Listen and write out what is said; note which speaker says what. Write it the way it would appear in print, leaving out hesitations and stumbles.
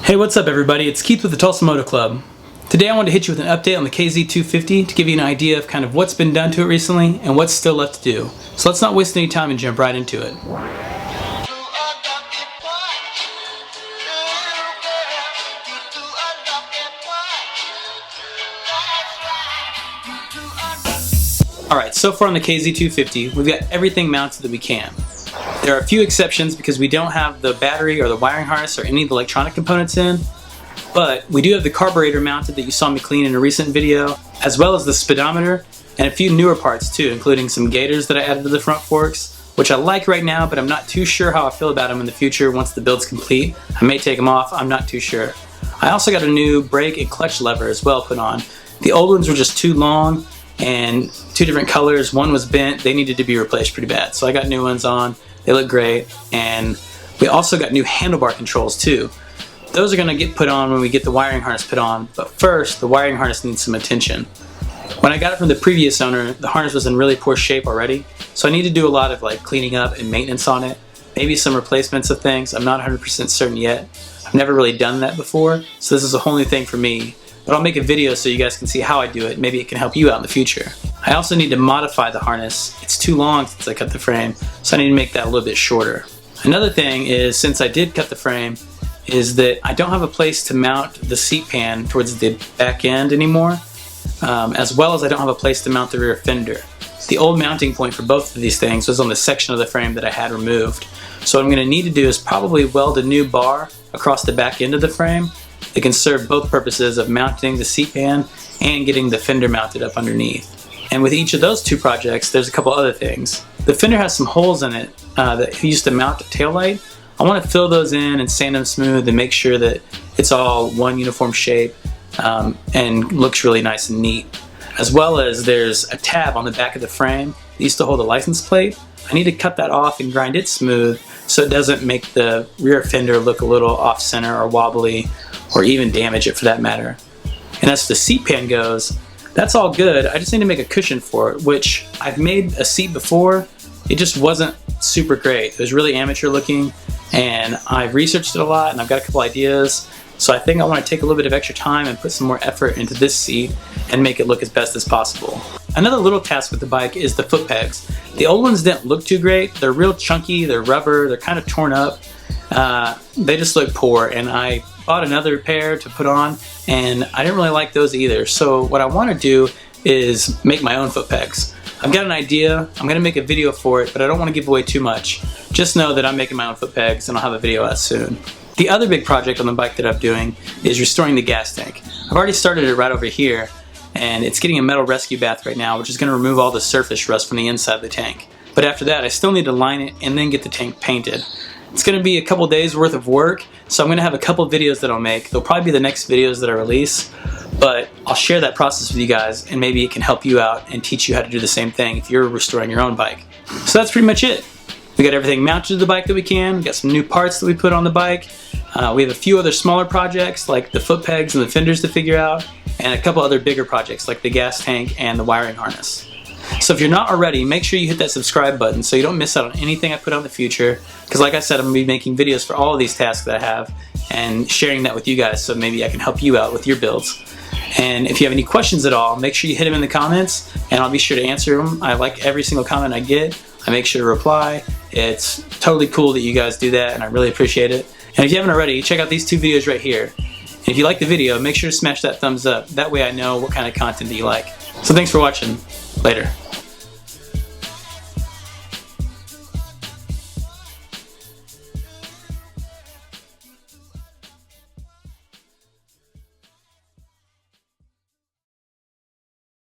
Speaker 1: Hey, what's up everybody? It's Keith with the Tulsa Moto Club. Today I wanted to hit you with an update on the KZ250 to give you an idea of kind of what's been done to it recently and what's still left to do. So let's not waste any time and jump right into it. Alright, so far on the KZ250, we've got everything mounted that we can. There are a few exceptions because we don't have the battery or the wiring harness or any of the electronic components in, but we do have the carburetor mounted that you saw me clean in a recent video, as well as the speedometer and a few newer parts too, including some gaiters that I added to the front forks, which I like right now, but I'm not too sure how I feel about them in the future once the build's complete. I may take them off, I'm not too sure. I also got a new brake and clutch lever as well put on. The old ones were just too long and two different colors. One was bent, they needed to be replaced pretty bad, so I got new ones on. They look great, and we also got new handlebar controls too. Those are going to get put on when we get the wiring harness put on, but first the wiring harness needs some attention. When I got it from the previous owner, the harness was in really poor shape already, so I need to do a lot of cleaning up and maintenance on it, maybe some replacements of things. I'm not 100% certain yet. I've never really done that before, so this is a whole new thing for me, but I'll make a video so you guys can see how I do it. Maybe it can help you out in the future. I also need to modify the harness. It's too long since I cut the frame, so I need to make that a little bit shorter. Another thing is, since I did cut the frame, is that I don't have a place to mount the seat pan towards the back end anymore, as well as I don't have a place to mount the rear fender. The old mounting point for both of these things was on the section of the frame that I had removed. So what I'm going to need to do is probably weld a new bar across the back end of the frame that can serve both purposes of mounting the seat pan and getting the fender mounted up underneath. And with each of those two projects, there's a couple other things. The fender has some holes in it that used to mount the taillight. I want to fill those in and sand them smooth and make sure that it's all one uniform shape and looks really nice and neat. As well as there's a tab on the back of the frame that used to hold a license plate. I need to cut that off and grind it smooth so it doesn't make the rear fender look a little off center or wobbly or even damage it for that matter. And as the seat pan goes, that's all good. I just need to make a cushion for it, which I've made a seat before. It just wasn't super great. It was really amateur looking, and I've researched it a lot and I've got a couple ideas. So I think I want to take a little bit of extra time and put some more effort into this seat and make it look as best as possible. Another little task with the bike is the foot pegs. The old ones didn't look too great. They're real chunky, they're rubber, they're kind of torn up. They just look poor, and I bought another pair to put on and I didn't really like those either. So what I want to do is make my own foot pegs. I've got an idea, I'm going to make a video for it, but I don't want to give away too much. Just know that I'm making my own foot pegs and I'll have a video out soon. The other big project on the bike that I'm doing is restoring the gas tank. I've already started it right over here, and it's getting a metal rescue bath right now, which is going to remove all the surface rust from the inside of the tank. But after that, I still need to line it and then get the tank painted. It's going to be a couple days worth of work, so I'm going to have a couple videos that I'll make. They'll probably be the next videos that I release, but I'll share that process with you guys, and maybe it can help you out and teach you how to do the same thing if you're restoring your own bike. So that's pretty much it. We got everything mounted to the bike that we can. We got some new parts that we put on the bike. We have a few other smaller projects like the foot pegs and the fenders to figure out, and a couple other bigger projects like the gas tank and the wiring harness. So if you're not already, make sure you hit that subscribe button so you don't miss out on anything I put out in the future, because like I said, I'm going to be making videos for all of these tasks that I have and sharing that with you guys, so maybe I can help you out with your builds. And if you have any questions at all, make sure you hit them in the comments and I'll be sure to answer them. I like every single comment I get. I make sure to reply. It's totally cool that you guys do that, and I really appreciate it. And if you haven't already, check out these two videos right here. And if you like the video, make sure to smash that thumbs up. That way I know what kind of content that you like. So thanks for watching. Later.